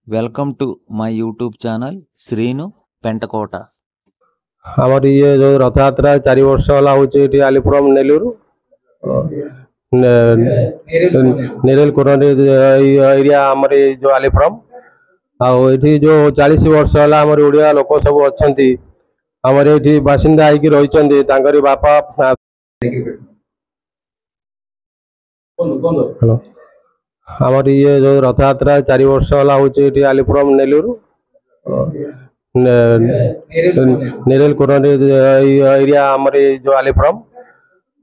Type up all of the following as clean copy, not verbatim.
Welcome to my YouTube channel Srinu Pentakota. हमारी ये जो रथ यात्रा 4 वर्ष वाला होची आलीपुरम नेलूर नेरेल कोरोनी एरिया हमारे जो आलीपुरम आठी जो 40 वर्ष वाला हमारे ओडिया लोक सब अच्छी हमारे ये बासिंदा होगी रही बापा हेलो हमारी ये जो रथ यात्रा 4 वर्ष वाला होची आलीपुरम नेलूर नेरेल कोरोनी एरिया हमारे जो आलीपुरम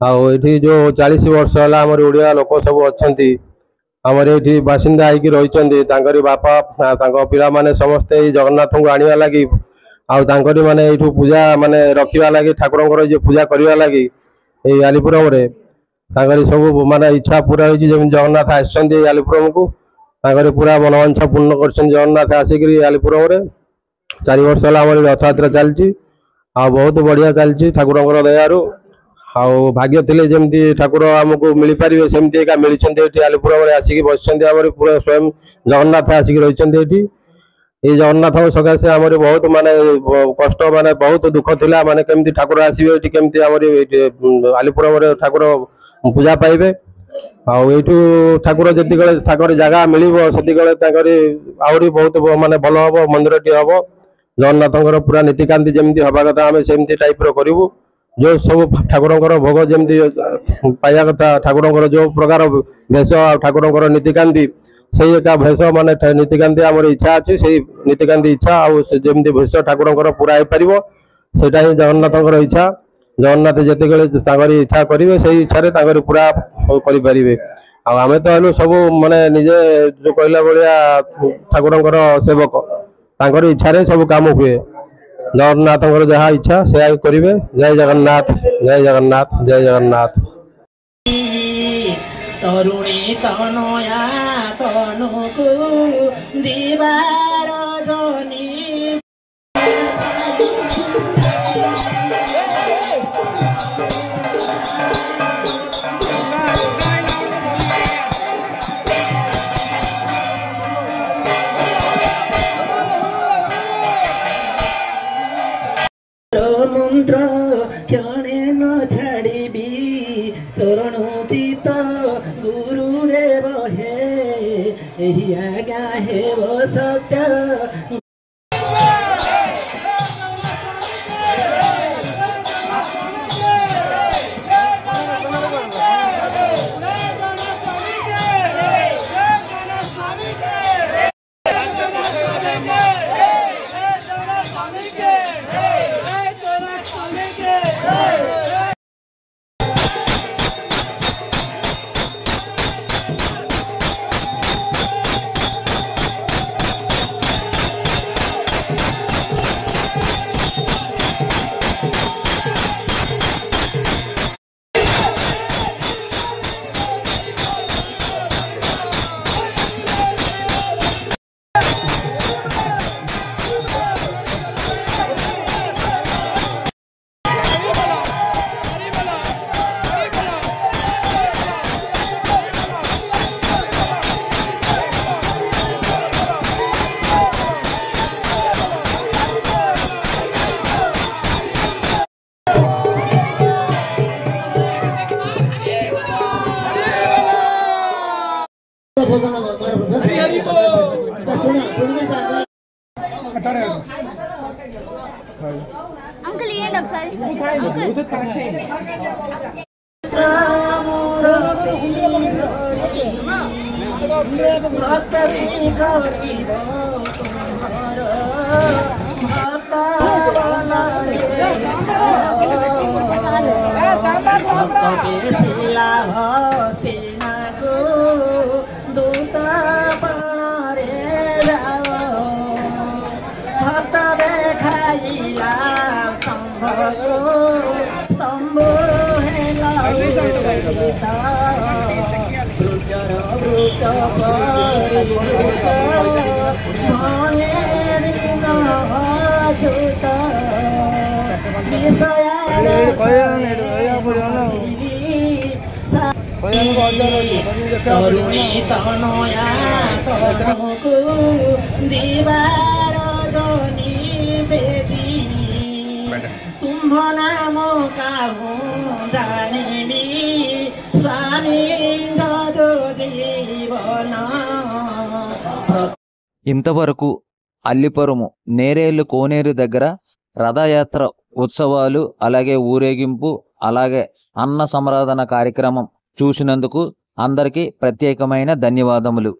आठी जो 40 वर्ष वाला हमारे ओडिया लोक सब अच्छी हमारे ये बासिंदा होगी रही बापा पिला माने समस्ते जगन्नाथ को आने लगी आंकरी माने ये पूजा माने रखा लगी ठाकुर जो पूजा करने लगी आलीपुरम रे सब माने इच्छा पूरा हो जगन्नाथ आसछन्ती आलीपुरम को पूरा मनोवांछा पूर्ण कर जगन्नाथ आसिक आलीपुरम रे 4 वर्ष है हमारी रथ यात्रा चलती बहुत बढ़िया चलती ठाकुर दयारु भाग्य थे जमी ठाकुर आमको मिल पारे सेमती एका मिलते आलीपुरम आसिक बस पूरा स्वयं जगन्नाथ आसिक रही ये जगन्नाथ सकाशे आम बहुत माने कष्ट माने बहुत दुख थिला माने केमती ठाकुर आसवे केमती आलीपुरम ठाकुर पूजा पाइबे आठू ठाकुर जी जगह मिल आहरी बहुत माने भल हम मंदिर टी हम जगन्नाथ पूरा नीतिकांति जमी हवा कथा आम सेमती टाइप करूँ जो सब ठाकुर भोग जमी पाया कथा ठाकुर जो प्रकार भेष ठाकुर नीतिकांति से एक भेष मान नीतिकांति आम इच्छा अच्छी से नीतिकांति इच्छा आमती भेष ठाकुर पूरा हो पार से जगन्नाथ इच्छा जगन्नाथ जिते इच्छा करेंगे से इच्छा पूरा करें आम तो हलु सब माने निजे जो कहला भाया ठाकुर सेवक तांकर इच्छा रे सब काम हुए जगन्नाथ जहाँ इच्छा से करेंगे। जय जगन्नाथ जय जगन्नाथ जय जगन्नाथ। तरुणी तनया तनुको दीवार जनी मंत्र क्षणे न छाड़ी चरण चित गुरुदेव हे आज्ञा हे सत्य अंकल ये তরুণী তনয়া তনুকু দিবার জনি দেদি তুম্ভ নাম কাহু জানিবি স্বামী జీవన. ఇంతవరకు అల్లిపురము నేరేళ్లు కోనేరు దగ్గర రథయాత్ర ఉత్సవాలు, అలాగే ఊరేగింపు, అలాగే అన్న సంరాధన కార్యక్రమం చూసినందుకు అందరికీ ప్రత్యేకమైన ధన్యవాదములు.